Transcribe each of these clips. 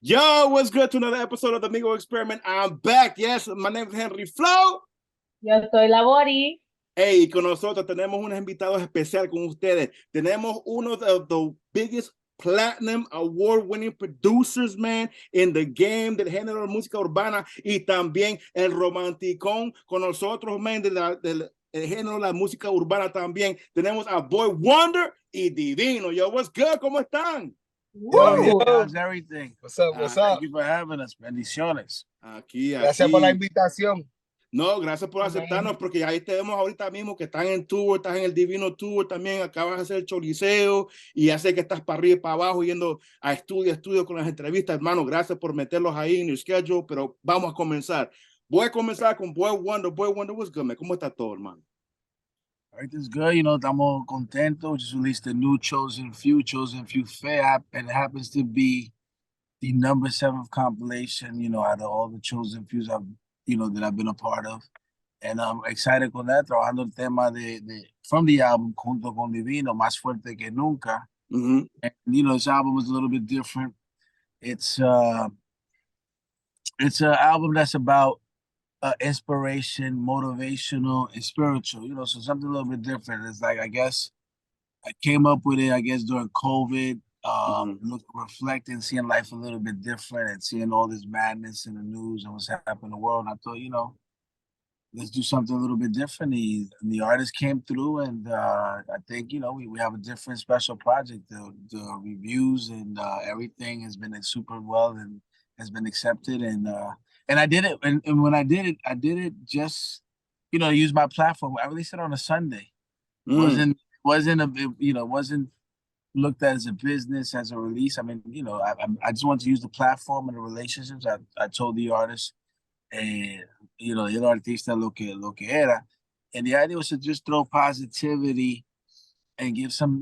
Yo, what's good to another episode of the MIGO Experiment? I'm back. Yes, my name is Henry Flo. Yo soy LaBori. Hey, y con nosotros tenemos unos invitados especiales con ustedes. Tenemos uno of the biggest platinum award-winning producers, man, in the game del género de música urbana y también el romanticón con nosotros, man, del género de la música urbana también. Tenemos a Boy Wonder y Divino. Yo, what's good? ¿Cómo están? Yo, how's everything? What's up? What's up? Thank you for having us. Bendiciones. Gracias por la invitación. No, gracias por aceptarnos, porque ahí tenemos ahorita mismo que están en tour, estás en el Divino Tour también, acabas de hacer el choliseo y ya sé que estás para arriba y para abajo yendo a estudio con las entrevistas, hermano. Gracias por meterlos ahí en el schedule, pero vamos a comenzar. Voy a comenzar con Boy Wonder. Boy Wonder, what's good, man? ¿Cómo está todo, hermano? Everything's good. Estamos contentos. We just released the new Chosen Few Fair, and it happens to be the number 7 compilation, out of all the Chosen Fews that I've been a part of. And I'm excited con that, trabajando el tema from the album, junto con Divino, Más Fuerte Que Nunca. Mm-hmm. And, this album is a little bit different. It's an album that's about inspiration, motivational, and spiritual, so something a little bit different. It's like, I guess, I came up with it, during COVID, reflecting, seeing life a little bit different and seeing all this madness in the news and what's happening in the world. And I thought, let's do something a little bit different. The artist came through, and I think, we have a different special project. The reviews and everything has been super well and has been accepted. And I did it. And when I did it just, use my platform. I released it on a Sunday. Wasn't looked at as a business, as a release. I mean, I just wanted to use the platform and the relationships. I told the artist, el artista lo que era. And the idea was to just throw positivity and give some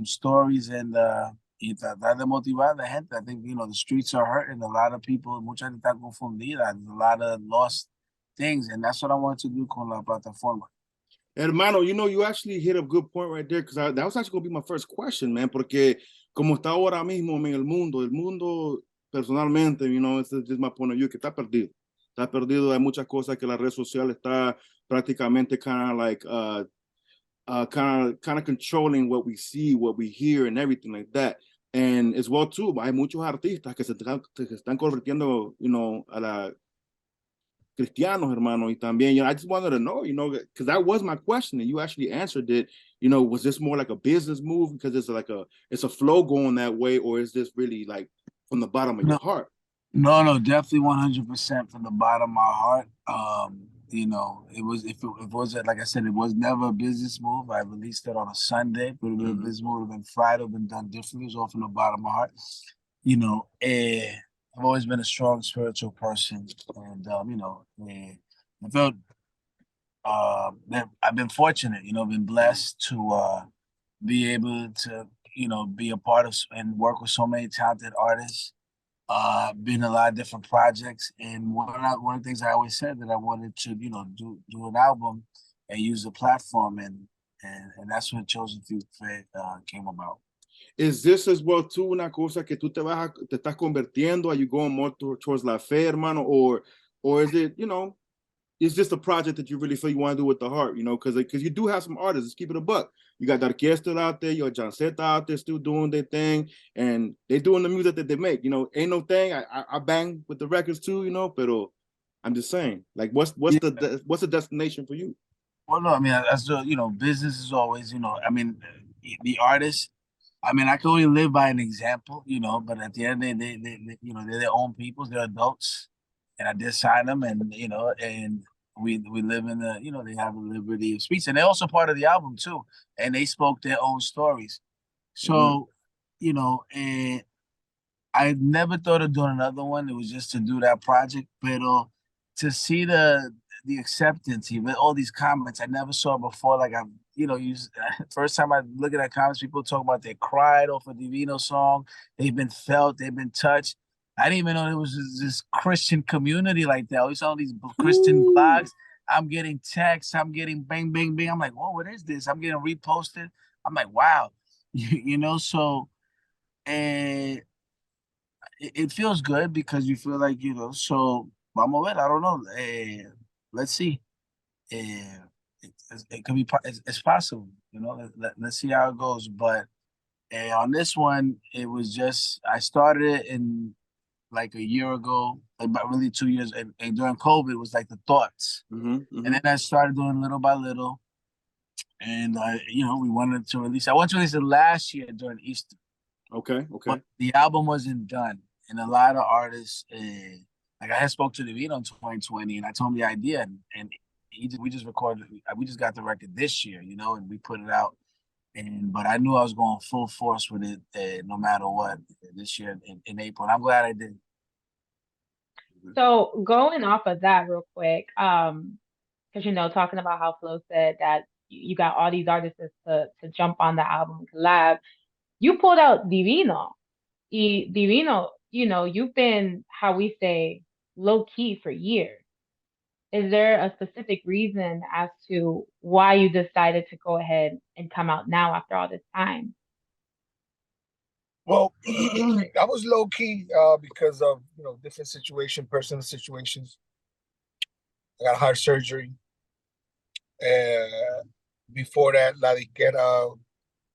stories and tratar de motivar a la gente. I think, the streets are hurting. A lot of people, mucha gente está confundida. There's a lot of lost things. And that's what I wanted to do con la plataforma. Hermano, you actually hit a good point right there, because that was actually going to be my first question, man, porque como está ahora mismo en el mundo personalmente, it's just my point of view, que está perdido, hay muchas cosas que la red social está prácticamente kind of controlling what we see, what we hear, and everything like that. And as well too, hay muchos artistas que se están convirtiendo, a la cristianos, hermano, y también, I just wanted to know, because that was my question, and you actually answered it. Was this more like a business move because it's a flow going that way, or is this really like from the bottom of your heart? No, definitely 100% from the bottom of my heart. It was like I said, it was never a business move. I released it on a Sunday, but it would have been business move, would have been Friday, would have been done differently. It was all from the bottom of my heart. I've always been a strong spiritual person, and I felt that I've been fortunate, been blessed to be able to, be a part of and work with so many talented artists. Been in a lot of different projects, and one of the things I always said that I wanted to, do an album and use the platform, and that's when Chosen Few came about. Is this as well too una cosa que tú te estás convirtiendo? Are you going more towards la fe, hermano, or is it, it's just a project that you really feel you want to do with the heart, because you do have some artists. Let's keep it a buck. You got Darkiester out there, you got John Seta out there still doing their thing, and they're doing the music that they make. Ain't no thing. I bang with the records too, pero I'm just saying, like, what's the destination for you? Well, no, I mean, that's business is always, the artist. I mean, I can only live by an example, but at the end of the day, they're their own people, they're adults, and I did sign them, and and we live in the, they have a liberty of speech, and they're also part of the album too, and they spoke their own stories. So, and I never thought of doing another one. It was just to do that project, but to see the acceptance, even all these comments I never saw before. Like first time I look at that comments, people talk about they cried off a Divino song, they've been felt, they've been touched. I didn't even know there was this Christian community like that. We saw these Christian blogs. I'm getting texts, I'm getting bang, bang, bang. I'm like, whoa, what is this? I'm getting reposted. I'm like, wow, so, and it feels good because you feel like, so vamos a ver, I don't know. Let's see. It could be, it's possible, let's see how it goes. But on this one, it was just, I started it in like a year ago, about really 2 years. And during COVID, it was like the thoughts. And then I started doing little by little. And, we wanted to release, I wanted to release it last year during Easter. Okay. But the album wasn't done. And a lot of artists, like I had spoke to Divino in 2020, and I told him the idea, and we just recorded, we just got the record this year, and we put it out. But I knew I was going full force with it, no matter what, this year in April. And I'm glad I did. So going off of that real quick, because talking about how Flo said that you got all these artists to jump on the album and collab, you pulled out Divino. Divino, you've been, how we say, low key for years. Is there a specific reason as to why you decided to go ahead and come out now after all this time? Well, I was low key because of different personal situations. I got heart surgery. Before that, La Disquera,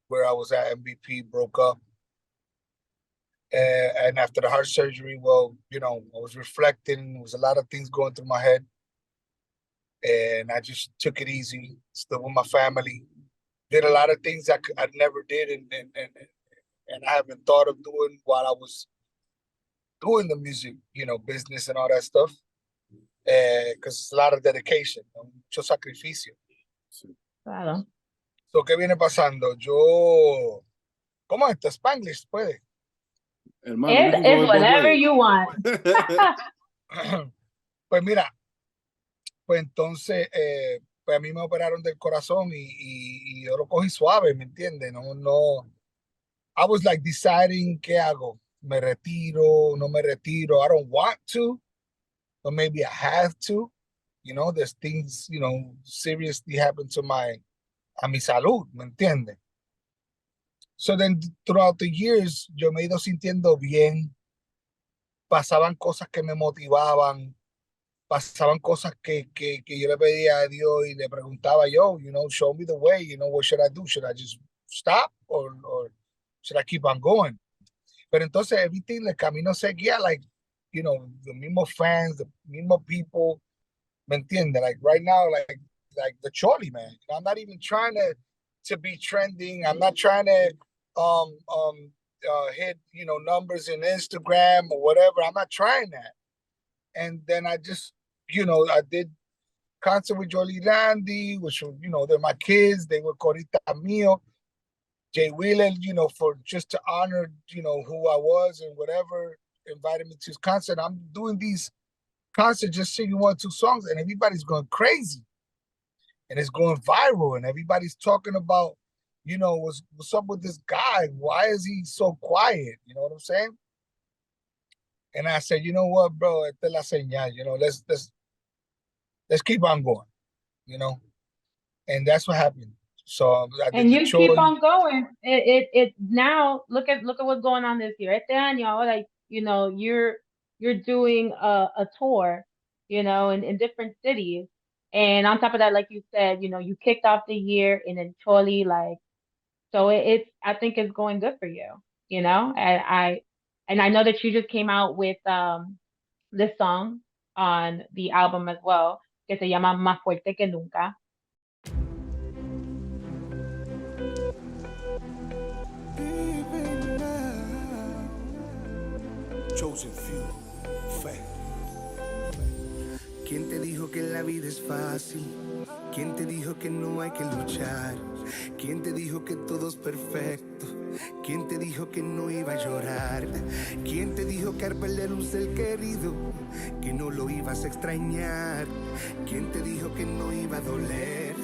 where I was at MVP, broke up. And after the heart surgery, well, I was reflecting. There was a lot of things going through my head. And I just took it easy, still with my family. Did a lot of things I never did and I haven't thought of doing while I was doing the music, business and all that stuff. Because it's a lot of dedication, mucho sacrificio. Claro. So, ¿qué viene pasando? Yo, ¿cómo es esto? Spanglish, puede. Hermano, it's whatever you want. Pues mira, pues entonces, pues a mí me operaron del corazón y yo lo cogí suave, ¿me entiendes? No. I was like deciding qué hago. Me retiro, no me retiro. I don't want to, but maybe I have to. There's things, seriously happen to a mi salud, ¿me entiendes? So then throughout the years, yo me he ido sintiendo bien. Pasaban cosas que me motivaban. Pasaban cosas que yo le pedía a Dios y le preguntaba yo, show me the way, what should I do? Should I just stop or should I keep on going? Pero entonces everything, el camino seguía, like, the mismo fans, the mismo people, ¿me entiende? Like right now, like the Choli, man. I'm not even trying to be trending. I'm not trying to hit, numbers in Instagram or whatever. I'm not trying that. And then I just, I did concert with Jolie Randy, which, they're my kids. They were Corita Mio. Jay Wheeler, for just to honor, who I was and whatever, invited me to his concert. I'm doing these concerts, just singing 1 or 2 songs, and everybody's going crazy. And it's going viral, and everybody's talking about, what's up with this guy? Why is he so quiet? You know what I'm saying? And I said, you know what, bro? Esta es la señal. Let's keep on going. And that's what happened. So I did and you keep Choli. on going. It now look at what's going on this year. Este año, like you're doing a tour, in different cities. And on top of that, like you said, you kicked off the year in a Choli, like, so I think it's going good for you, and I know that you just came out with this song on the album as well, que se llama Más Fuerte que Nunca. Chosen few, fe. ¿Quién te dijo que la vida es fácil? ¿Quién te dijo que no hay que luchar? ¿Quién te dijo que todo es perfecto? ¿Quién te dijo que no iba a llorar? ¿Quién te dijo que al perder un ser querido, que no lo ibas a extrañar? ¿Quién te dijo que no iba a doler?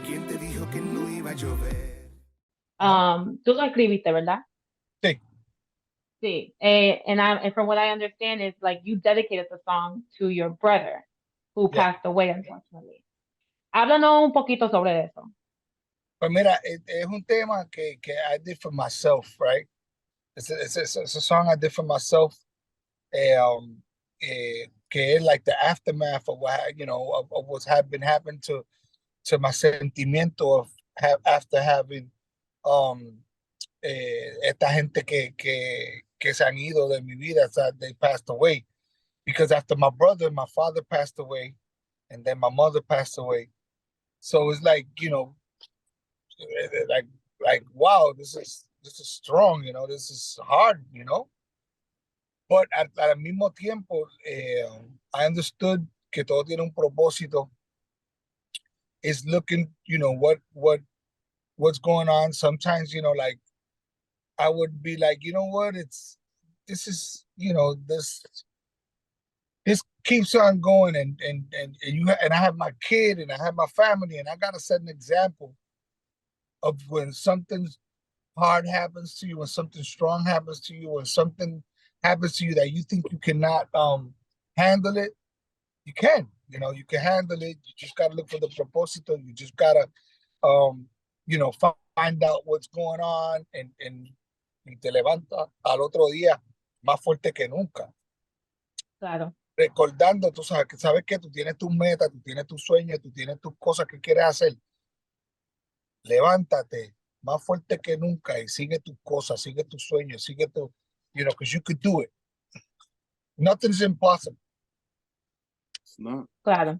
¿Quién te dijo que no iba a llover? Tú lo escribiste, ¿verdad? Sí. Sí. And from what I understand, is like you dedicated the song to your brother who passed away, unfortunately. Háblanos un poquito sobre eso. Pues mira, es un tema que I did for myself, right? It's a song I did for myself. que is like the aftermath of what of what's been happening to my sentimiento of after having esta gente que se han ido de mi vida, so they passed away. Because after my brother, my father passed away, and then my mother passed away. So it's like, like wow, this is strong, this is hard, But al mismo tiempo, I understood que todo tiene un propósito. Is looking, what's going on. Sometimes, like I would be like, what, this is, this keeps on going, and I have my kid and I have my family, and I gotta set an example of when something hard happens to you, when something strong happens to you, when something happens to you that you think you cannot handle it, you can. You can handle it. You just gotta look for the propósito. You just gotta find out what's going on, and y te levanta al otro día más fuerte que nunca. Claro. Recordando, tú sabes que tú tienes tus metas, tú tienes tus sueños, tú tienes tus cosas que quieres hacer. Levántate más fuerte que nunca y sigue tus cosas, sigue tus sueños, sigue tu, because you could do it. Nothing's impossible. It's not. Claro.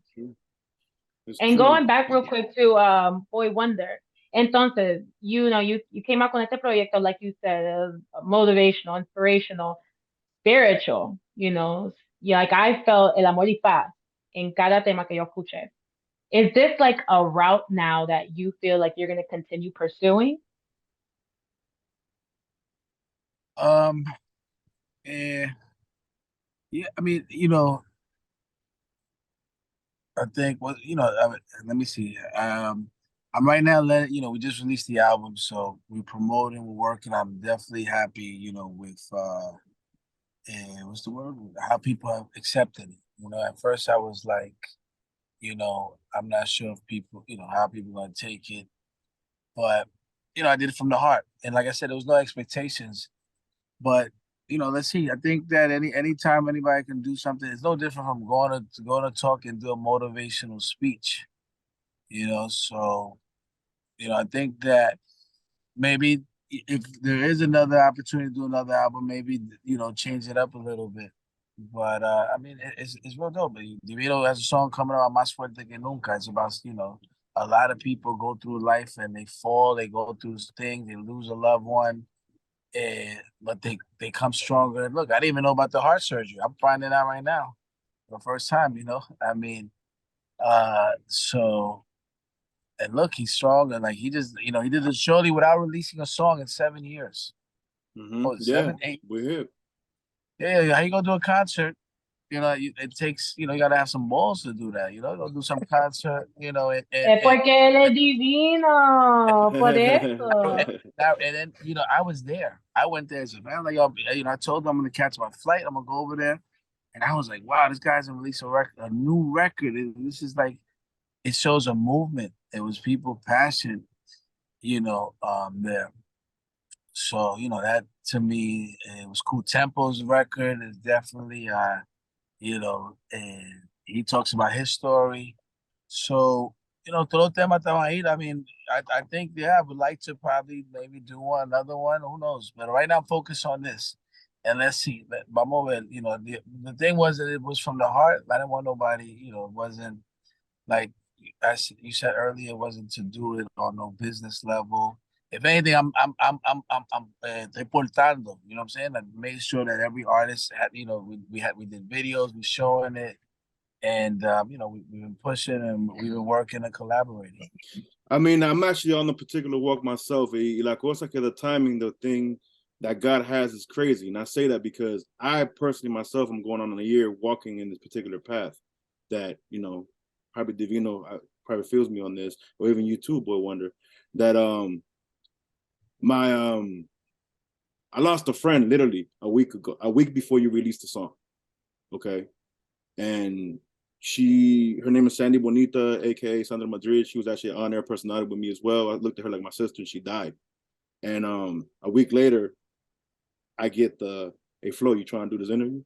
It's And true. going back real quick to Boy Wonder. Entonces, you came out con este proyecto, like you said, motivational, inspirational, spiritual, like I felt el amor y paz en cada tema que yo escuché. Is this like a route now that you feel like you're going to continue pursuing? Yeah, I mean, I think, well, let me see. I'm right now we just released the album, so we're promoting, we're working. I'm definitely happy, with what's the word? How people have accepted it. At first I was like, I'm not sure if people, how people are gonna take it. But, I did it from the heart. And like I said, there was no expectations. But, let's see. I think that anytime anybody can do something, it's no different from going to talk and do a motivational speech. So, I think that maybe if there is another opportunity to do another album, maybe, change it up a little bit. But I mean, it's real dope. Divino has a song coming out, Más Fuerte Que Nunca. It's about, a lot of people go through life and they fall, they go through things, they lose a loved one, but they come stronger. And look, I didn't even know about the heart surgery. I'm finding out right now for the first time, I mean, so, and look, he's strong, and like he just, he did the shorty without releasing a song in 7 years. Mm-hmm. Oh, 7, 8. We're here. Yeah, how you gonna do a concert? It takes, you gotta have some balls to do that. Go do some concert, Es porque él es divino, por eso. and then, I was there. I went there as a fan. Like, I told them I'm gonna catch my flight. I'm gonna go over there, and I was like, wow, this guy's gonna release a new record. This is like, it shows a movement. It was people passion, there. So, that to me, it was cool. Tempo's record is definitely, and he talks about his story. So, todo tema estaban ahí. I mean, I think, I would like to probably maybe do another one. Who knows? But right now, focus on this. And let's see. Vamos a ver. The thing was that it was from the heart. I didn't want nobody, it wasn't like, as you said earlier, it wasn't to do it on no business level. If anything, I'm reportando. You know what I'm saying? I made sure that every artist had, we did videos, we showing it, and we've been pushing and we've been working and collaborating. I mean, I'm actually on a particular walk myself. La cosa que the timing, the thing that God has is crazy, and I say that because I personally myself am going on a year walking in this particular path that probably Divino probably feels me on this, or even you too, Boy Wonder, that I lost a friend literally a week before you released the song. Okay. And her name is Sandy Bonita, aka Sandra Madrid. She was actually an on-air personality with me as well. I looked at her like my sister, and she died. And a week later, I get hey Flo, you trying to do this interview?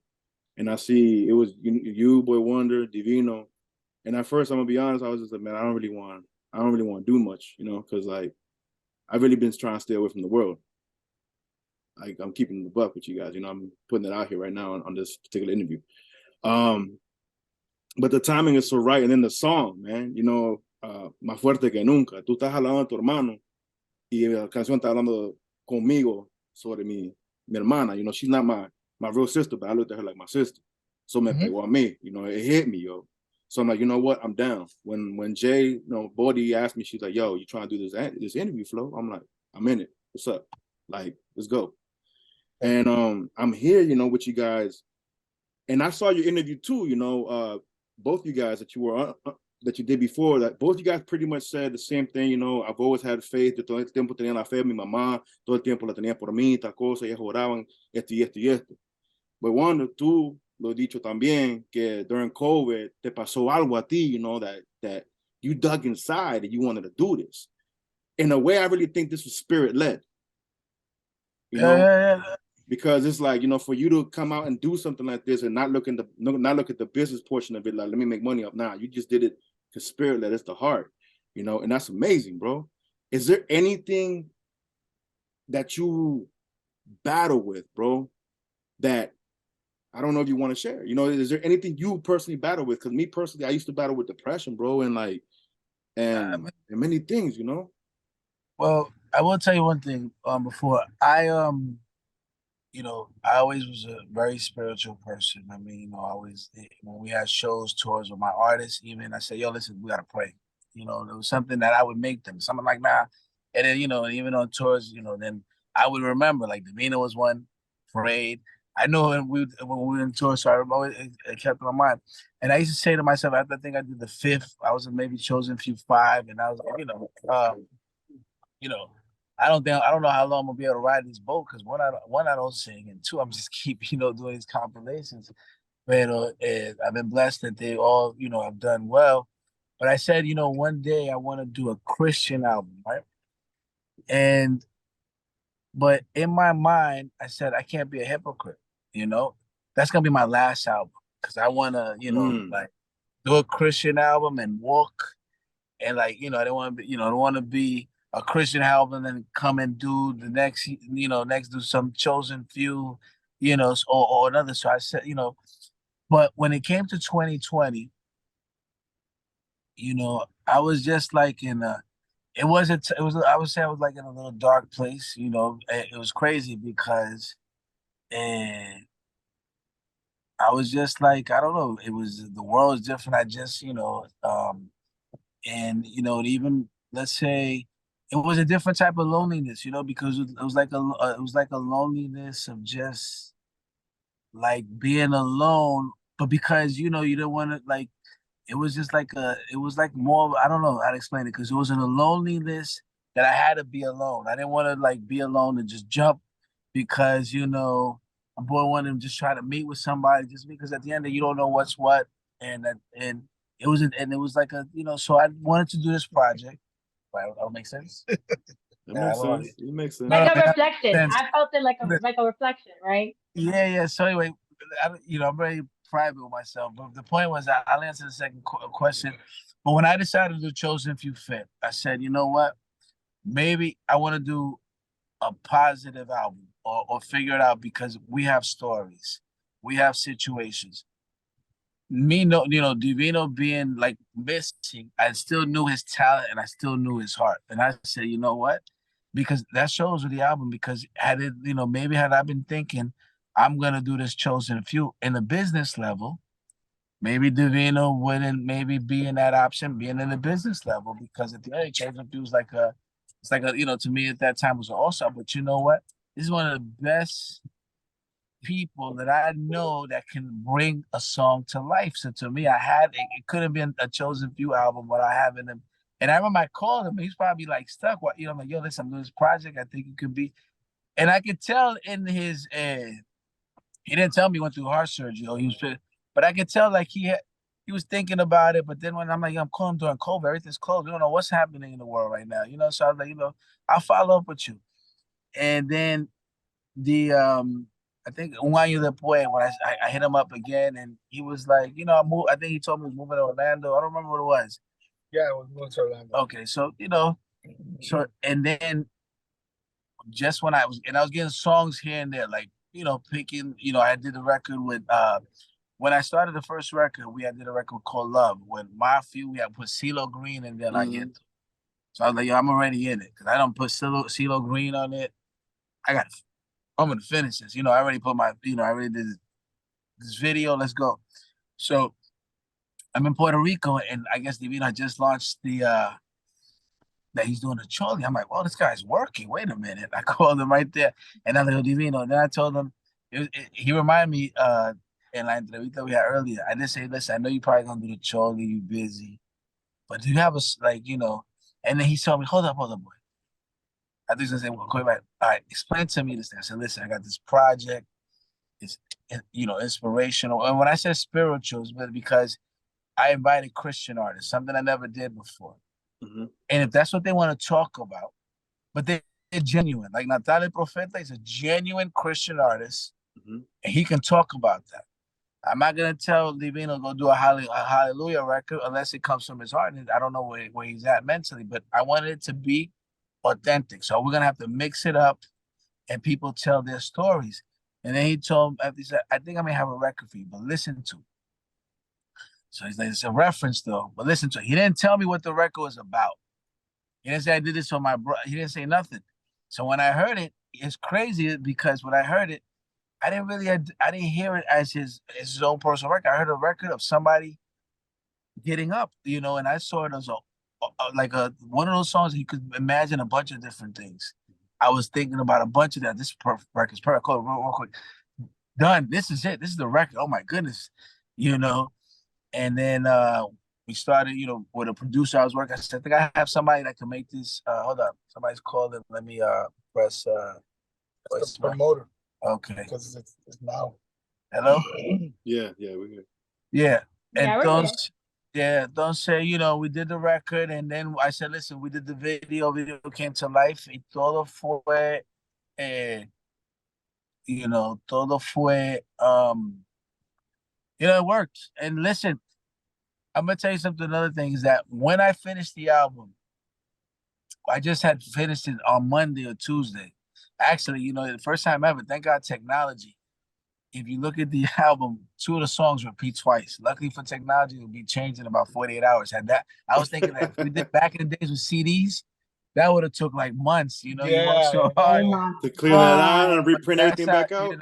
and I see it was you, Boy Wonder, Divino. And at first, I'm gonna be honest, I was just like, man, I don't really want to do much, you know, because like I've really been trying to stay away from the world. Like I'm keeping the buck with you guys, you know, I'm putting it out here right now on this particular interview. But the timing is so right, and then the song, man, you know, más fuerte que nunca. Tú estás hablando de tu hermano y la canción está hablando conmigo sobre mi hermana. You know, she's not my real sister, but I looked at her like my sister. So me pegó a mí, you know, it hit me, yo. So I'm like, you know what, I'm down. When Jay, you know, Bodie asked me, she's like, yo, you trying to do this interview, Flo? I'm like, I'm in it. What's up? Like, let's go. And I'm here, you know, with you guys. And I saw your interview too, you know, both you guys that you were that you did before, that both you guys pretty much said the same thing, you know, I've always had faith, de todo el tiempo tenía la fe, mi mamá, todo el tiempo la tenía por mí, tal cosa, ellas oraban, esto y esto y esto. But Wanda, tú lo he dicho también, que during COVID te pasó algo a ti, you know, that you dug inside and you wanted to do this. In a way, I really think this was spirit-led. You know? Yeah. Because it's like, you know, for you to come out and do something like this and not look at the business portion of it, like, let me make money up now. You just did it because spirit led, it's the heart, you know, and that's amazing, bro. Is there anything that you battle with, bro, that I don't know if you want to share? You know, is there anything you personally battle with? Because me personally, I used to battle with depression, bro, and like, and many things, you know. Well, I will tell you one thing. Before you know, I always was a very spiritual person. I mean, you know, I always, when we had shows, tours with my artists, even I said, yo, listen, we gotta pray. You know, there was something that I would make them, something like nah. And then, you know, even on tours, you know, then I would remember, like Divino was one, Parade. I know when we were in tour, so I always it kept in my mind. And I used to say to myself, after I think I did the fifth, I was maybe chosen few 5, and I was like, you know, I don't know how long I'm gonna be able to ride this boat, because one I don't sing, and two I'm just keep, you know, doing these compilations. But I've been blessed that they all, you know, have done well. But I said, you know, one day I want to do a Christian album, right? But in my mind, I said I can't be a hypocrite, you know. That's gonna be my last album, because I want to, you know, like do a Christian album and walk, and like, you know, I don't want to be, you know, I don't want to be a Christian album and come and do the next, you know, next do some chosen few, you know, or another. So I said, you know, but when it came to 2020, you know, I was just like in a, it wasn't, it was, I would say I was like in a little dark place, you know. It was crazy because, and I was just like, I don't know, it was, the world was different. I just, you know, and you know, even let's say it was a different type of loneliness, you know, because it was like a loneliness of just like being alone, but because, you know, you don't want to, like, it was just like it was like more, I don't know how to explain it, because it was in a loneliness that I had to be alone. I didn't want to like be alone and just jump, because, you know, a boy wanted to just try to meet with somebody, just because at the end of, you don't know what's what. And it was, and it was like a, you know, so I wanted to do this project. Right, that make sense? It makes sense. It makes sense. Like a reflection. I felt it like a reflection, right? Yeah. So anyway, you know, I'm very private with myself, but the point was, I'll answer the second question. But when I decided to do Chosen Few Fit, I said, you know what? Maybe I want to do a positive album, or figure it out, because we have stories, we have situations. Me, no, you know, Divino being like missing, I still knew his talent and I still knew his heart. And I said, you know what? Because that shows with the album, because had it, you know, maybe had I been thinking, I'm gonna do this Chosen Few in the business level, maybe Divino wouldn't maybe be in that option, being in the business level, because at the end, Chosen Few was like a, it's like a, you know, to me at that time was an all-star. But you know what? This is one of the best people that I know that can bring a song to life. So to me, it could have been a Chosen Few album, but I have in him. And I remember I called him. He's probably like stuck. What, you know, I'm like, yo, listen, I'm doing this project. I think it could be. And I could tell in his, he didn't tell me he went through heart surgery. Or he was, but I could tell like he was thinking about it. But then when I'm like, I'm calling during COVID, everything's closed. We don't know what's happening in the world right now, you know. So I was like, you know, I'll follow up with you. And then the I think un año después when I hit him up again, and he was like, you know, I think he told me he was moving to Orlando. I don't remember what it was. Yeah, it was moving to Orlando. Okay, so and then just when I was getting songs here and there, like picking. I did a record with when I started the first record, we did a record called Love. When Mafia, we had put CeeLo Green and then I get. So I was like, yo, I'm already in it because I don't put CeeLo Green on it. I'm gonna finish this. I already put I already did this video. Let's go. So I'm in Puerto Rico, and I guess Divino just launched that he's doing a Choli. I'm like, well, this guy's working. Wait a minute. I called him right there, and I'm like, oh, Divino. And then I told him, he reminded me in la entrevista we had earlier. I did say, listen, I know you probably gonna do the Choli. You busy, but do you have And then he told me, hold up, boy. I think he's gonna say, well, all right, explain to me this thing. I said, listen, I got this project. It's inspirational. And when I said spiritual, it's because I invited Christian artists, something I never did before. And if that's what they want to talk about, but they're genuine. Like Natale Profeta is a genuine Christian artist, and he can talk about that. I'm not gonna tell Divino to go do a hallelujah record unless it comes from his heart. And I don't know where he's at mentally, but I wanted it to be authentic. So we're gonna have to mix it up, and people tell their stories. And then he told me, he said, I think I may have a record for you, but listen to it. So he's like, it's a reference though, but listen to it. He didn't tell me what the record was about. He didn't say I did this for my bro. He didn't say nothing. So when I heard it, it's crazy because when I heard it, I didn't hear it as his own personal record. I heard a record of somebody getting up, and I saw it as one of those songs you could imagine a bunch of different things. I was thinking about a bunch of that. This record's perfect. Real quick. Done. This is it. This is the record. Oh my goodness. And then we started, with a producer I was working. I said, I think I have somebody that can make this. Hold up. Somebody's calling. Let me press It's the promoter. Okay. Because it's now. Hello? Yeah, we're here. Yeah. And we're here. don't say, we did the record, and then I said, listen, we did the video came to life, y todo fue, todo fue, it worked. And listen, I'm gonna tell you something. Another thing is that when I finished the album, I just had finished it on Monday or Tuesday. Actually, the first time ever, thank God technology. If you look at the album, 2 of the songs repeat twice. Luckily for technology, it'll be changed in about 48 hours. I was thinking that if we did back in the days with CDs, that would have took like months. You work so hard to clean that out and reprint everything back out.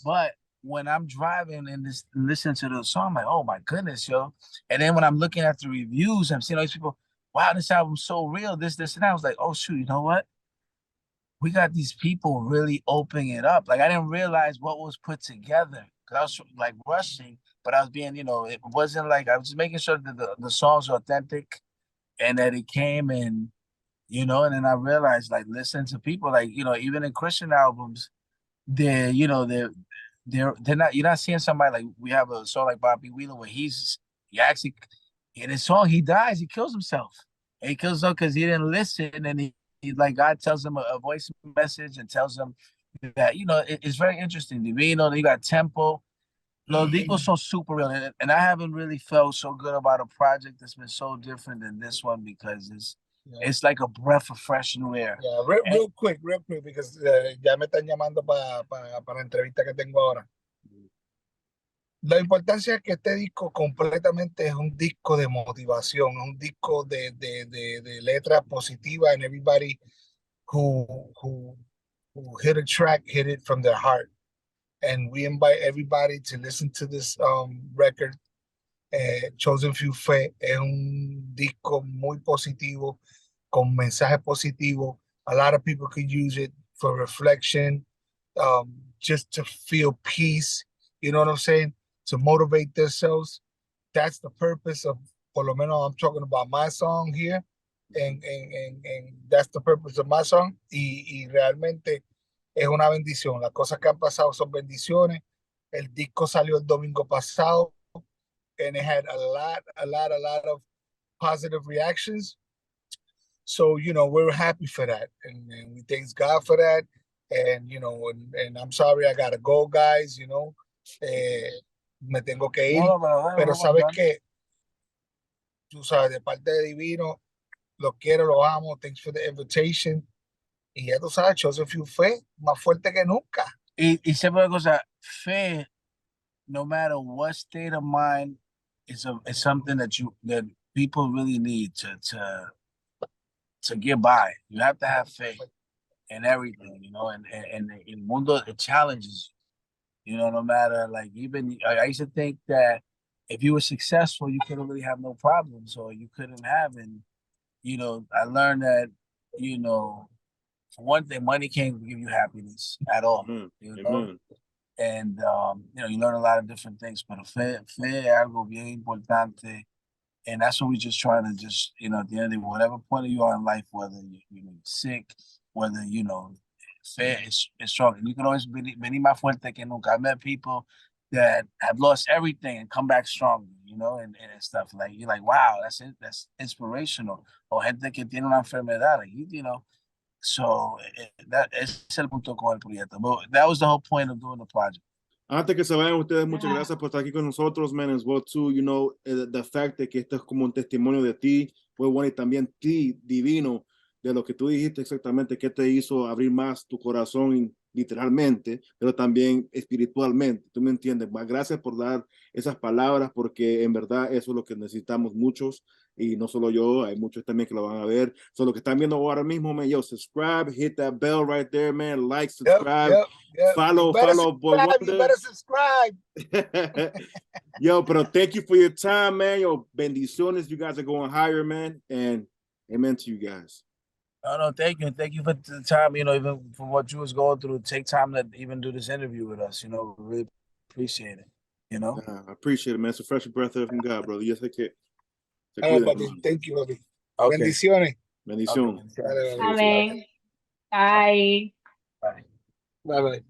But when I'm driving and listening to the song, I'm like, oh my goodness, yo. And then when I'm looking at the reviews, I'm seeing all these people, wow, this album's so real, this, and that. I was like, oh shoot, you know what? We got these people really opening it up. Like I didn't realize what was put together because I was like rushing, but I was being, it wasn't like I was just making sure that the songs are authentic and that it came and and then I realized like listening to people like even in Christian albums, they're not, you're not seeing somebody like we have a song like Bobby Wheeler where he actually in his song he dies, he kills himself, and he kills himself because he didn't listen, and he like God tells him a voice message and tells him that it's very interesting. Divino, you got Tempo. Los discos so super real, and I haven't really felt so good about a project that's been so different than this one because it's like a breath of fresh new air. Yeah, real quick, because ya me están llamando para la entrevista que tengo ahora. La importancia es que este disco completamente es un disco de motivación, es un disco de letras positivas, and everybody who hit a track hit it from their heart. And we invite everybody to listen to this record. Chosen Few Fe es un disco muy positivo, con mensaje positivo. A lot of people could use it for reflection, just to feel peace, you know what I'm saying? To motivate themselves. That's the purpose of, por lo menos I'm talking about my song here, and that's the purpose of my song, y realmente es una bendición. Las cosas que han pasado son bendiciones. El disco salió el domingo pasado, and it had a lot of positive reactions. So, we're happy for that, and we thank God for that. and you know, and I'm sorry, I gotta go, guys. You know, me tengo que ir, No, pero pero we're sabes done. que, tú sabes, de parte de Divino, los quiero, los amo. Thanks for the invitation. Y ya tú sabes, Joseph fue más fuerte que nunca. Y siempre una cosa, fe, no matter what state of mind, it's something that people really need to get by. You have to have faith in everything, you know, and el mundo, it challenges you, know, no matter, like, even, I used to think that if you were successful, you couldn't really have no problems, or you couldn't have, and, you know, I learned that, you know, for one thing, money can't give you happiness at all, you know, and, you know, you learn a lot of different things, but fe es algo bien importante. And that's what we just trying to just, you know, at the end of the day, whatever point you are in life, whether you're sick, whether, you know, fair is strong. And you can always venir más fuerte que nunca. I met people that have lost everything and come back stronger, you know, and stuff. Like, you're like, wow, that's inspirational. O gente que tiene una enfermedad, like, you know. So that es el punto con el proyecto. But that was the whole point of doing the project. Antes que se vayan ustedes, muchas gracias por estar aquí con nosotros, man, as well too, you know, the fact de que esto es como un testimonio de ti, fue bueno, y también ti, Divino, de lo que tú dijiste exactamente, que te hizo abrir más tu corazón literalmente, pero también espiritualmente, tú me entiendes. Gracias por dar esas palabras, porque en verdad eso es lo que necesitamos muchos, y no solo yo, hay muchos también que lo van a ver. So, lo que están viendo ahora mismo, man, yo, subscribe, hit that bell right there, man, like, subscribe, Yep. follow, Boy Wonder. You better subscribe. Yo, pero thank you for your time, man. Yo, bendiciones. You guys are going higher, man, and amen to you guys. No, thank you. Thank you for the time, you know, even for what you was going through, take time to even do this interview with us, you know, really appreciate it, you know. I appreciate it, man. It's a fresh breath from God, brother. Yes, I can. Thank you, baby. Okay. Bendiciones. Bendición. Okay. Amén. Bye. Bye. Bye.